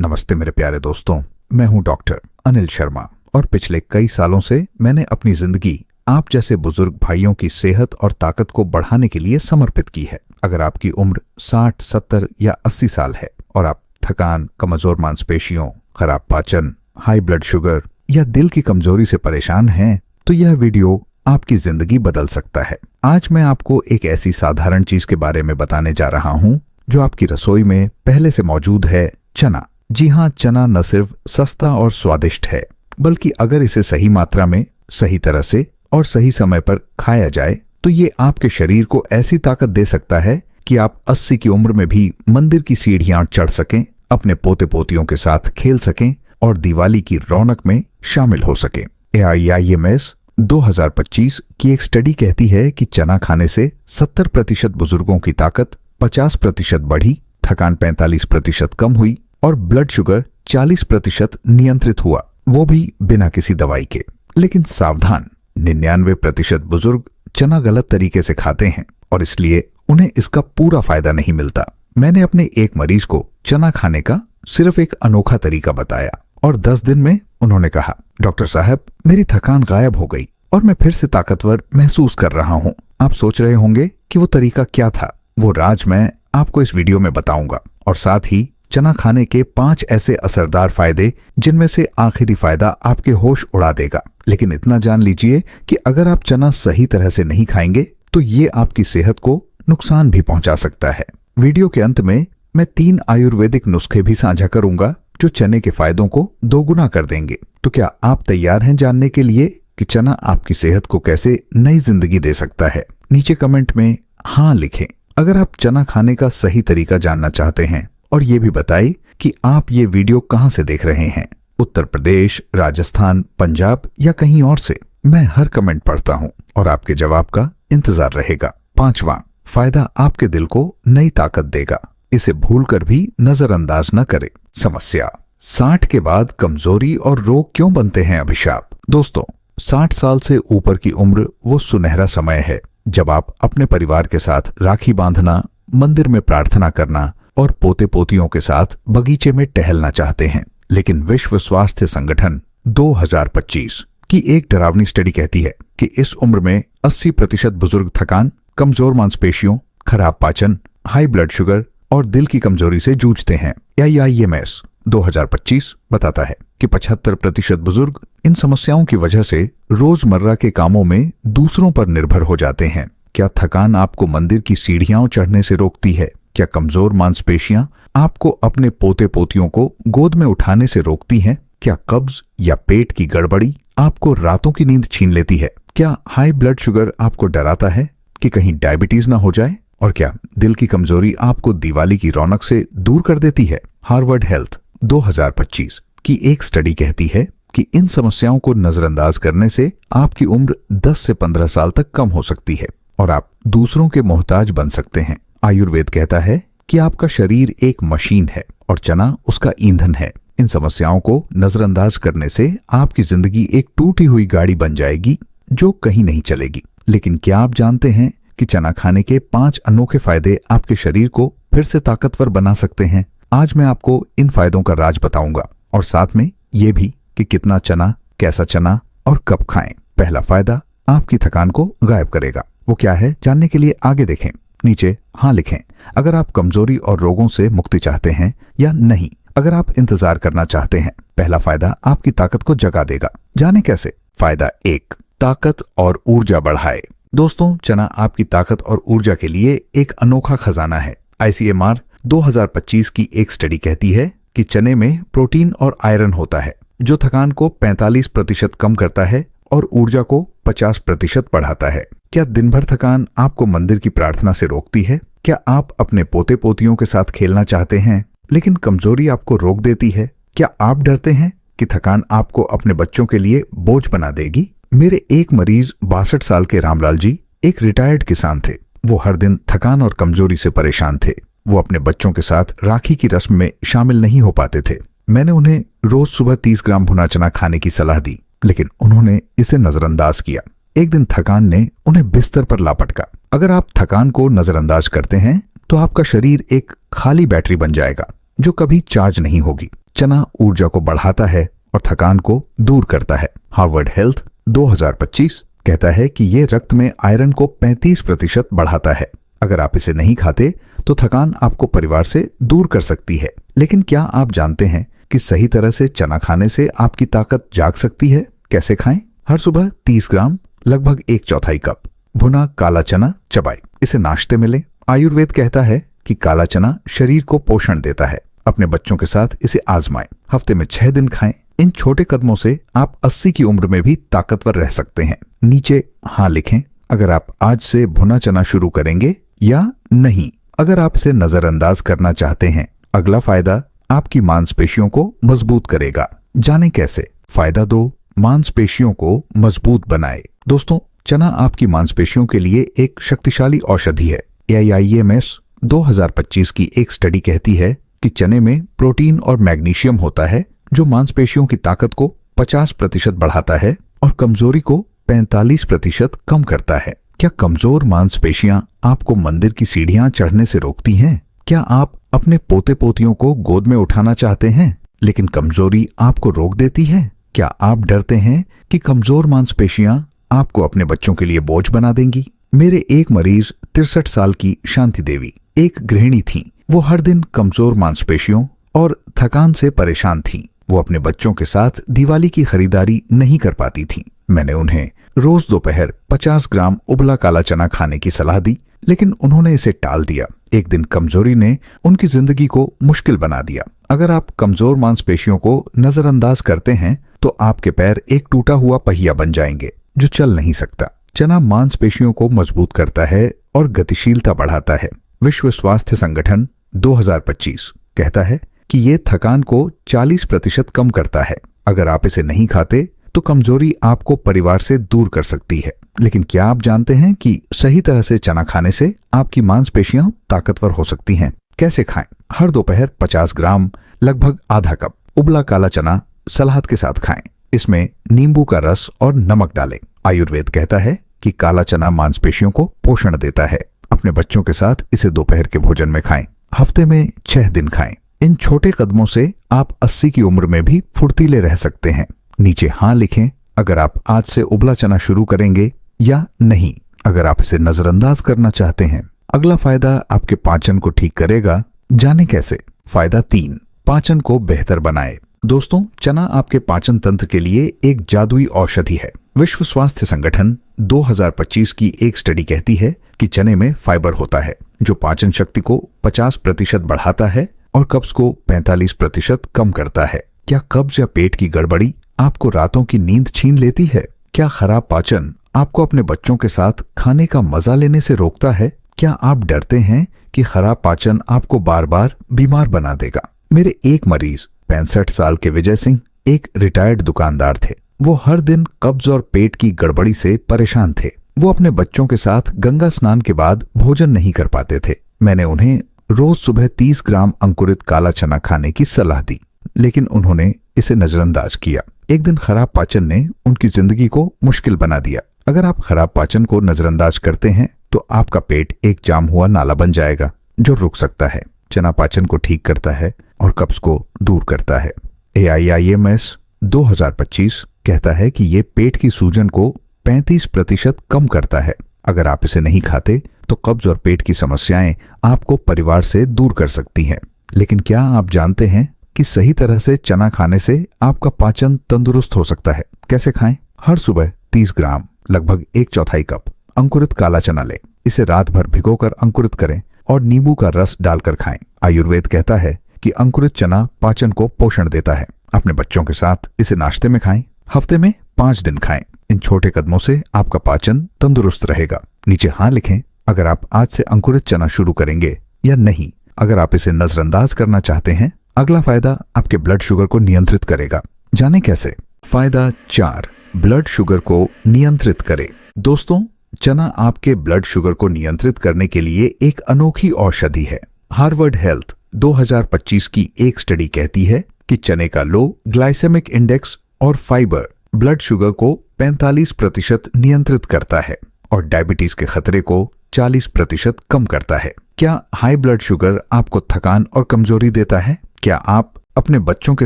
नमस्ते मेरे प्यारे दोस्तों, मैं हूं डॉक्टर अनिल शर्मा और पिछले कई सालों से मैंने अपनी जिंदगी आप जैसे बुजुर्ग भाइयों की सेहत और ताकत को बढ़ाने के लिए समर्पित की है। अगर आपकी उम्र 60, 70 या 80 साल है और आप थकान, कमजोर मांसपेशियों, खराब पाचन, हाई ब्लड शुगर या दिल की कमजोरी से परेशान हैं, तो यह वीडियो आपकी जिंदगी बदल सकता है। आज मैं आपको एक ऐसी साधारण चीज के बारे में बताने जा रहा हूं जो आपकी रसोई में पहले से मौजूद है, चना। जी हाँ, चना न सिर्फ सस्ता और स्वादिष्ट है, बल्कि अगर इसे सही मात्रा में, सही तरह से और सही समय पर खाया जाए तो ये आपके शरीर को ऐसी ताकत दे सकता है कि आप 80 की उम्र में भी मंदिर की सीढ़ियां चढ़ सकें, अपने पोते पोतियों के साथ खेल सकें और दिवाली की रौनक में शामिल हो सकें। AIIMS 2025 की एक स्टडी कहती है कि चना खाने से 70% बुजुर्गों की ताकत 50% बढ़ी, थकान 45% कम हुई और ब्लड शुगर 40% नियंत्रित हुआ, वो भी बिना किसी दवाई के। लेकिन सावधान, 99% बुजुर्ग चना गलत तरीके से खाते हैं और इसलिए उन्हें इसका पूरा फायदा नहीं मिलता। मैंने अपने एक मरीज को चना खाने का सिर्फ एक अनोखा तरीका बताया और 10 दिन में उन्होंने कहा, डॉक्टर साहब, मेरी थकान गायब हो गई और मैं फिर से ताकतवर महसूस कर रहा हूँ। आप सोच रहे होंगे कि वो तरीका क्या था। वो राज मैं आपको इस वीडियो में बताऊंगा और साथ ही चना खाने के 5 ऐसे असरदार फायदे जिनमें से आखिरी फायदा आपके होश उड़ा देगा। लेकिन इतना जान लीजिए कि अगर आप चना सही तरह से नहीं खाएंगे तो ये आपकी सेहत को नुकसान भी पहुंचा सकता है। वीडियो के अंत में मैं 3 आयुर्वेदिक नुस्खे भी साझा करूंगा जो चने के फायदों को दोगुना कर देंगे। तो क्या आप तैयार हैं जानने के लिए कि चना आपकी सेहत को कैसे नई जिंदगी दे सकता है? नीचे कमेंट में हाँ लिखें अगर आप चना खाने का सही तरीका जानना चाहते हैं और ये भी बताइए कि आप ये वीडियो कहां से देख रहे हैं, उत्तर प्रदेश, राजस्थान, पंजाब या कहीं और से। मैं हर कमेंट पढ़ता हूं और आपके जवाब का इंतजार रहेगा। 5वां फायदा आपके दिल को नई ताकत देगा, इसे भूलकर भी नजरअंदाज न करें। समस्या, 60 के बाद कमजोरी और रोग क्यों बनते हैं अभिशाप? दोस्तों, 60 साल से ऊपर की उम्र वो सुनहरा समय है जब आप अपने परिवार के साथ राखी बांधना, मंदिर में प्रार्थना करना और पोते पोतियों के साथ बगीचे में टहलना चाहते हैं। लेकिन विश्व स्वास्थ्य संगठन 2025 की एक डरावनी स्टडी कहती है कि इस उम्र में 80% बुजुर्ग थकान, कमजोर मांसपेशियों, खराब पाचन, हाई ब्लड शुगर और दिल की कमजोरी से जूझते हैं। AIIMS 2025 बताता है कि 75% बुजुर्ग इन समस्याओं की वजह से रोजमर्रा के कामों में दूसरों पर निर्भर हो जाते हैं। क्या थकान आपको मंदिर की सीढ़ियां चढ़ने से रोकती है? क्या कमजोर मांसपेशियां आपको अपने पोते पोतियों को गोद में उठाने से रोकती हैं? क्या कब्ज या पेट की गड़बड़ी आपको रातों की नींद छीन लेती है? क्या हाई ब्लड शुगर आपको डराता है कि कहीं डायबिटीज ना हो जाए? और क्या दिल की कमजोरी आपको दिवाली की रौनक से दूर कर देती है? हार्वर्ड हेल्थ 2025 की एक स्टडी कहती है कि इन समस्याओं को नजरअंदाज करने से आपकी उम्र 10 से 15 साल तक कम हो सकती है और आप दूसरों के मोहताज बन सकते हैं। आयुर्वेद कहता है कि आपका शरीर एक मशीन है और चना उसका ईंधन है। इन समस्याओं को नजरअंदाज करने से आपकी जिंदगी एक टूटी हुई गाड़ी बन जाएगी जो कहीं नहीं चलेगी। लेकिन क्या आप जानते हैं कि चना खाने के 5 अनोखे फायदे आपके शरीर को फिर से ताकतवर बना सकते हैं? आज मैं आपको इन फायदों का राज बताऊंगा और साथ में ये भी कि कितना चना, कैसा चना और कब खाएं। पहला फायदा आपकी थकान को गायब करेगा। वो क्या है, जानने के लिए आगे देखें। नीचे हाँ लिखें अगर आप कमजोरी और रोगों से मुक्ति चाहते हैं या नहीं अगर आप इंतजार करना चाहते हैं। पहला फायदा आपकी ताकत को जगा देगा। जाने कैसे? फायदा 1, ताकत और ऊर्जा बढ़ाए। दोस्तों, चना आपकी ताकत और ऊर्जा के लिए एक अनोखा खजाना है। ICMR 2025 की एक स्टडी कहती है कि चने में प्रोटीन और आयरन होता है जो थकान को 45% कम करता है और ऊर्जा को 50% बढ़ाता है। क्या दिन भर थकान आपको मंदिर की प्रार्थना से रोकती है? क्या आप अपने पोते पोतियों के साथ खेलना चाहते हैं लेकिन कमजोरी आपको रोक देती है? क्या आप डरते हैं कि थकान आपको अपने बच्चों के लिए बोझ बना देगी? मेरे एक मरीज 62 साल के रामलाल जी एक रिटायर्ड किसान थे। वो हर दिन थकान और कमजोरी से परेशान थे। वो अपने बच्चों के साथ राखी की रस्म में शामिल नहीं हो पाते थे। मैंने उन्हें रोज सुबह 30 ग्राम भुना चना खाने की सलाह दी, लेकिन उन्होंने इसे नजरअंदाज किया। एक दिन थकान ने उन्हें बिस्तर पर लापटका। अगर आप थकान को नजरअंदाज करते हैं तो आपका शरीर एक खाली बैटरी बन जाएगा जो कभी चार्ज नहीं होगी। चना ऊर्जा को बढ़ाता है और थकान को दूर करता है। हार्वर्ड हेल्थ 2025 कहता है कि ये रक्त में आयरन को 35% बढ़ाता है। अगर आप इसे नहीं खाते तो थकान आपको परिवार से दूर कर सकती है। लेकिन क्या आप जानते हैं कि सही तरह से चना खाने से आपकी ताकत जाग सकती है? कैसे खाएं? हर सुबह 30 ग्राम लगभग 1/4 कप भुना काला चना चबाएं। इसे नाश्ते में लें। आयुर्वेद कहता है कि काला चना शरीर को पोषण देता है। अपने बच्चों के साथ इसे आजमाएं। हफ्ते में 6 दिन खाएं। इन छोटे कदमों से आप 80 की उम्र में भी ताकतवर रह सकते हैं। नीचे हाँ लिखें अगर आप आज से भुना चना शुरू करेंगे या नहीं। अगर आप इसे नजरअंदाज करना चाहते हैं। अगला फायदा आपकी मांसपेशियों को मजबूत करेगा। जाने कैसे? फायदा 2, मांसपेशियों को मजबूत बनाए। दोस्तों, चना आपकी मांसपेशियों के लिए एक शक्तिशाली औषधि है। AIIMS 2025 की एक स्टडी कहती है कि चने में प्रोटीन और मैग्नीशियम होता है जो मांसपेशियों की ताकत को 50% बढ़ाता है और कमजोरी को 45% कम करता है। क्या कमजोर मांसपेशियां आपको मंदिर की सीढ़ियां चढ़ने से रोकती हैं? क्या आप अपने पोते पोतियों को गोद में उठाना चाहते हैं लेकिन कमजोरी आपको रोक देती है? क्या आप डरते हैं कि कमजोर मांसपेशियां आपको अपने बच्चों के लिए बोझ बना देंगी? मेरे एक मरीज 63 साल की शांति देवी एक गृहिणी थीं। वो हर दिन कमजोर मांसपेशियों और थकान से परेशान थीं। वो अपने बच्चों के साथ दिवाली की खरीदारी नहीं कर पाती थीं। मैंने उन्हें रोज दोपहर 50 ग्राम उबला काला चना खाने की सलाह दी, लेकिन उन्होंने इसे टाल दिया। एक दिन कमजोरी ने उनकी जिंदगी को मुश्किल बना दिया। अगर आप कमजोर मांसपेशियों को नजरअंदाज करते हैं तो आपके पैर एक टूटा हुआ पहिया बन जाएंगे जो चल नहीं सकता। चना मांसपेशियों को मजबूत करता है और गतिशीलता बढ़ाता है। विश्व स्वास्थ्य संगठन 2025 कहता है कि ये थकान को 40% कम करता है। अगर आप इसे नहीं खाते तो कमजोरी आपको परिवार से दूर कर सकती है। लेकिन क्या आप जानते हैं कि सही तरह से चना खाने से आपकी मांसपेशियां ताकतवर हो सकती हैं? कैसे खाएं? हर दोपहर 50 ग्राम लगभग आधा कप उबला काला चना सलाद के साथ खाएं। इसमें नींबू का रस और नमक डालें। आयुर्वेद कहता है कि काला चना मांसपेशियों को पोषण देता है। अपने बच्चों के साथ इसे दोपहर के भोजन में खाएं। हफ्ते में 6 दिन खाएं। इन छोटे कदमों से आप 80 की उम्र में भी फुर्तीले रह सकते हैं। नीचे हाँ लिखें अगर आप आज से उबला चना शुरू करेंगे या नहीं। अगर आप इसे नजरअंदाज करना चाहते हैं। अगला फायदा आपके पाचन को ठीक करेगा। जाने कैसे? फायदा 3, पाचन को बेहतर बनाए। दोस्तों, चना आपके पाचन तंत्र के लिए एक जादुई औषधि है। विश्व स्वास्थ्य संगठन 2025 की एक स्टडी कहती है कि चने में फाइबर होता है जो पाचन शक्ति को 50% बढ़ाता है और कब्ज को 45% कम करता है। क्या कब्ज या पेट की गड़बड़ी आपको रातों की नींद छीन लेती है? क्या खराब पाचन आपको अपने बच्चों के साथ खाने का मजा लेने से रोकता है? क्या आप डरते हैं कि खराब पाचन आपको बार बार बीमार बना देगा? मेरे एक मरीज 65 साल के विजय सिंह एक रिटायर्ड दुकानदार थे। वो हर दिन कब्ज और पेट की गड़बड़ी से परेशान थे। वो अपने बच्चों के साथ गंगा स्नान के बाद भोजन नहीं कर पाते थे। मैंने उन्हें रोज सुबह 30 ग्राम अंकुरित काला चना खाने की सलाह दी, लेकिन उन्होंने इसे नजरअंदाज किया। एक दिन खराब पाचन ने उनकी जिंदगी को मुश्किल बना दिया। अगर आप खराब पाचन को नजरअंदाज करते हैं तो आपका पेट एक जाम हुआ नाला बन जाएगा जो रुक सकता है। चना पाचन को ठीक करता है और कब्ज को दूर करता है। AIIMS 2025 कहता है कि ये पेट की सूजन को 35% कम करता है। अगर आप इसे नहीं खाते तो कब्ज और पेट की समस्याएं आपको परिवार से दूर कर सकती हैं। लेकिन क्या आप जानते हैं कि सही तरह से चना खाने से आपका पाचन तंदुरुस्त हो सकता है? कैसे खाएं? हर सुबह 30 ग्राम लगभग 1/4 कप अंकुरित काला चना लें। इसे रात भर भिगोकर अंकुरित करें और नींबू का रस डालकर खाएं। आयुर्वेद कहता है कि अंकुरित चना पाचन को पोषण देता है। अपने बच्चों के साथ इसे नाश्ते में खाएं। हफ्ते में 5 दिन खाएं। इन छोटे कदमों से आपका पाचन तंदुरुस्त रहेगा। नीचे हाँ लिखें अगर आप आज से अंकुरित चना शुरू करेंगे या नहीं। अगर आप इसे नजरअंदाज करना चाहते हैं। अगला फायदा आपके ब्लड शुगर को नियंत्रित करेगा। जाने कैसे? फायदा 4, ब्लड शुगर को नियंत्रित करे। दोस्तों, चना आपके ब्लड शुगर को नियंत्रित करने के लिए एक अनोखी औषधि है। हार्वर्ड हेल्थ 2025 की एक स्टडी कहती है कि चने का लो ग्लाइसेमिक इंडेक्स और फाइबर ब्लड शुगर को 45% नियंत्रित करता है और डायबिटीज के खतरे को 40% कम करता है। क्या हाई ब्लड शुगर आपको थकान और कमजोरी देता है? क्या आप अपने बच्चों के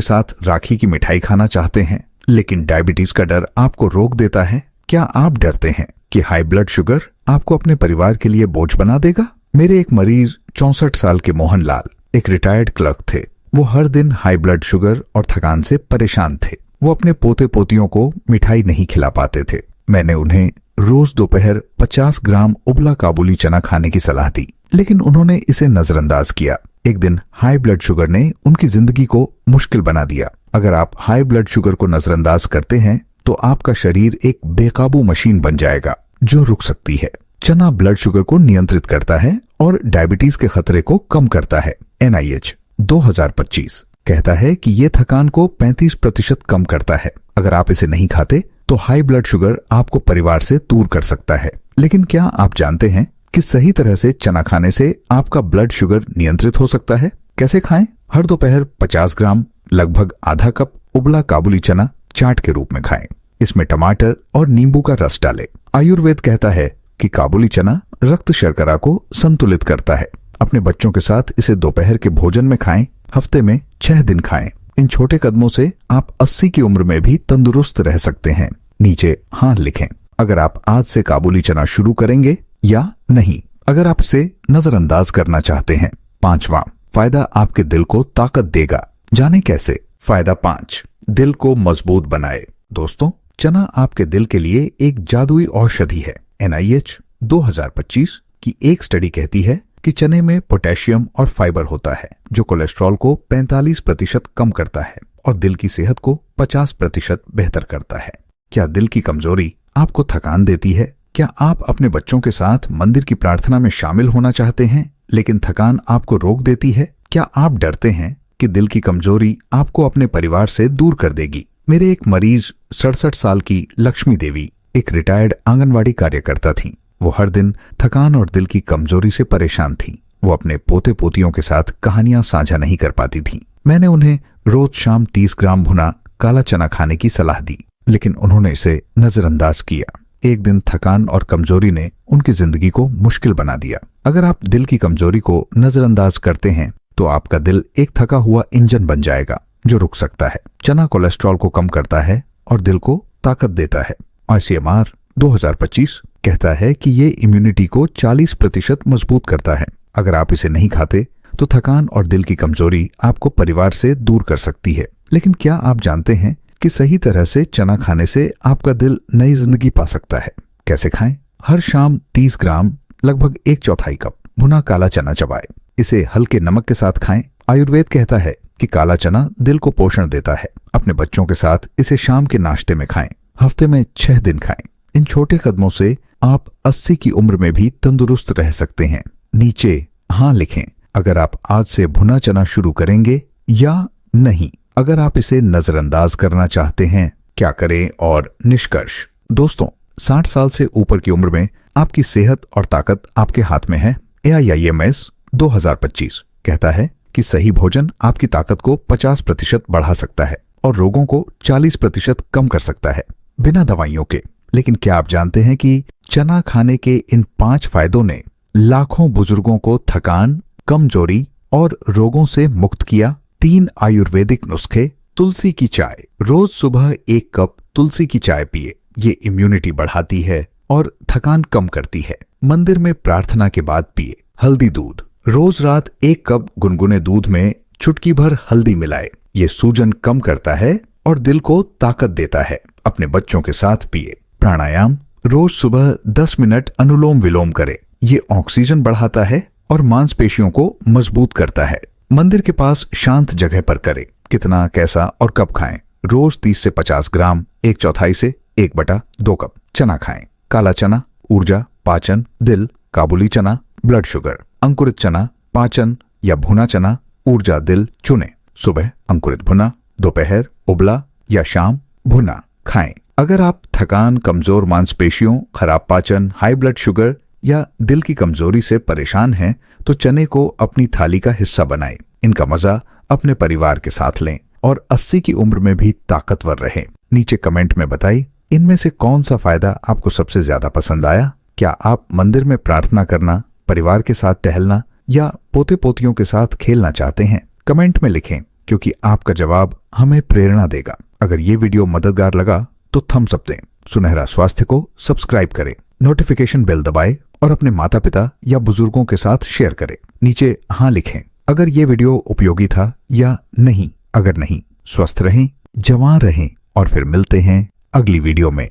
साथ राखी की मिठाई खाना चाहते हैं, लेकिन डायबिटीज का डर आपको रोक देता है? क्या आप डरते हैं कि हाई ब्लड शुगर आपको अपने परिवार के लिए बोझ बना देगा? मेरे एक मरीज 64 साल के मोहनलाल एक रिटायर्ड क्लर्क थे। वो हर दिन हाई ब्लड शुगर और थकान से परेशान थे। वो अपने पोते पोतियों को मिठाई नहीं खिला पाते थे। मैंने उन्हें रोज दोपहर 50 ग्राम उबला काबुली चना खाने की सलाह दी, लेकिन उन्होंने इसे नजरअंदाज किया। एक दिन हाई ब्लड शुगर ने उनकी जिंदगी को मुश्किल बना दिया। अगर आप हाई ब्लड शुगर को नजरअंदाज करते हैं तो आपका शरीर एक बेकाबू मशीन बन जाएगा जो रुक सकती है। चना ब्लड शुगर को नियंत्रित करता है और डायबिटीज के खतरे को कम करता है। NIH 2025 कहता है कि ये थकान को 35% कम करता है। अगर आप इसे नहीं खाते तो हाई ब्लड शुगर आपको परिवार से दूर कर सकता है। लेकिन क्या आप जानते हैं कि सही तरह से चना खाने से आपका ब्लड शुगर नियंत्रित हो सकता है? कैसे खाएं? हर दोपहर 50 ग्राम लगभग आधा कप उबला काबुली चना चाट के रूप में खाएं। इसमें टमाटर और नींबू का रस डालें। आयुर्वेद कहता है कि काबुली चना रक्त शर्करा को संतुलित करता है। अपने बच्चों के साथ इसे दोपहर के भोजन में खाएं। हफ्ते में 6 दिन खाएं। इन छोटे कदमों से आप 80 की उम्र में भी तंदुरुस्त रह सकते हैं। नीचे हाँ लिखें अगर आप आज से काबुली चना शुरू करेंगे या नहीं, अगर आप इसे नजरअंदाज करना चाहते हैं। 5वां फायदा आपके दिल को ताकत देगा। जाने कैसे? फायदा 5, दिल को मजबूत बनाए। दोस्तों, चना आपके दिल के लिए एक जादुई औषधि है। NIH 2025 की एक स्टडी कहती है कि चने में पोटेशियम और फाइबर होता है जो कोलेस्ट्रॉल को 45% कम करता है और दिल की सेहत को 50% बेहतर करता है। क्या दिल की कमजोरी आपको थकान देती है? क्या आप अपने बच्चों के साथ मंदिर की प्रार्थना में शामिल होना चाहते हैं लेकिन थकान आपको रोक देती है? क्या आप डरते हैं कि दिल की कमजोरी आपको अपने परिवार से दूर कर देगी? मेरे एक मरीज 67 साल की लक्ष्मी देवी एक रिटायर्ड आंगनवाड़ी कार्यकर्ता थी। वो हर दिन थकान और दिल की कमजोरी से परेशान थी। वो अपने पोते पोतियों के साथ कहानियां साझा नहीं कर पाती थी। मैंने उन्हें रोज शाम 30 ग्राम भुना काला चना खाने की सलाह दी, लेकिन उन्होंने इसे नजरअंदाज किया। एक दिन थकान और कमजोरी ने उनकी जिंदगी को मुश्किल बना दिया। अगर आप दिल की कमजोरी को नजरअंदाज करते हैं तो आपका दिल एक थका हुआ इंजन बन जाएगा जो रुक सकता है। चना कोलेस्ट्रॉल को कम करता है और दिल को ताकत देता है। ICMR 2025 कहता है कि ये इम्यूनिटी को 40% मजबूत करता है। अगर आप इसे नहीं खाते तो थकान और दिल की कमजोरी आपको परिवार से दूर कर सकती है। लेकिन क्या आप जानते हैं कि सही तरह से चना खाने से आपका दिल नई जिंदगी पा सकता है? कैसे खाएं? हर शाम 30 ग्राम लगभग 1/4 कप भुना काला चना चबाएं। इसे हल्के नमक के साथ खाएं। आयुर्वेद कहता है कि काला चना दिल को पोषण देता है। अपने बच्चों के साथ इसे शाम के नाश्ते में खाएं। हफ्ते में 6 दिन खाएं। इन छोटे कदमों से आप 80 की उम्र में भी तंदुरुस्त रह सकते हैं। नीचे हाँ लिखें अगर आप आज से भुना चना शुरू करेंगे या नहीं। अगर आप इसे नजरअंदाज करना चाहते हैं, क्या करें और निष्कर्ष? दोस्तों, 60 साल से ऊपर की उम्र में आपकी सेहत और ताकत आपके हाथ में है। AIIMS 2025 कहता है कि सही भोजन आपकी ताकत को 50% बढ़ा सकता है और रोगों को 40% कम कर सकता है बिना दवाइयों के। लेकिन क्या आप जानते हैं कि चना खाने के इन 5 फायदों ने लाखों बुजुर्गों को थकान, कमजोरी और रोगों से मुक्त किया? 3 आयुर्वेदिक नुस्खे। तुलसी की चाय। रोज सुबह 1 कप तुलसी की चाय पिए। ये इम्यूनिटी बढ़ाती है और थकान कम करती है। मंदिर में प्रार्थना के बाद पिए। हल्दी दूध। रोज रात 1 कप गुनगुने दूध में चुटकी भर हल्दी मिलाए। ये सूजन कम करता है और दिल को ताकत देता है। अपने बच्चों के साथ पिए। प्राणायाम। रोज सुबह 10 मिनट अनुलोम विलोम करें। ये ऑक्सीजन बढ़ाता है और मांसपेशियों को मजबूत करता है। मंदिर के पास शांत जगह पर करें। कितना, कैसा और कब खाएं? रोज 30 से 50 ग्राम 1/4 से 1/2 कप चना खाएं। काला चना ऊर्जा, पाचन, दिल। काबुली चना ब्लड शुगर। अंकुरित चना पाचन या भुना चना ऊर्जा, दिल चुने। सुबह अंकुरित भुना, दोपहर उबला या शाम भुना खाएं। अगर आप थकान, कमजोर मांसपेशियों, खराब पाचन, हाई ब्लड शुगर या दिल की कमजोरी से परेशान हैं तो चने को अपनी थाली का हिस्सा बनाएं। इनका मजा अपने परिवार के साथ लें और 80 की उम्र में भी ताकतवर रहें। नीचे कमेंट में बताइए इनमें से कौन सा फायदा आपको सबसे ज्यादा पसंद आया। क्या आप मंदिर में प्रार्थना करना, परिवार के साथ टहलना या पोते पोतियों के साथ खेलना चाहते हैं? कमेंट में लिखें क्योंकि आपका जवाब हमें प्रेरणा देगा। अगर ये वीडियो मददगार लगा तो थम्स अप दें, सुनहरा स्वास्थ्य को सब्सक्राइब करें, नोटिफिकेशन बेल दबाएं और अपने माता पिता या बुजुर्गों के साथ शेयर करें। नीचे हाँ लिखें अगर ये वीडियो उपयोगी था या नहीं अगर नहीं। स्वस्थ रहें, जवान रहें और फिर मिलते हैं अगली वीडियो में।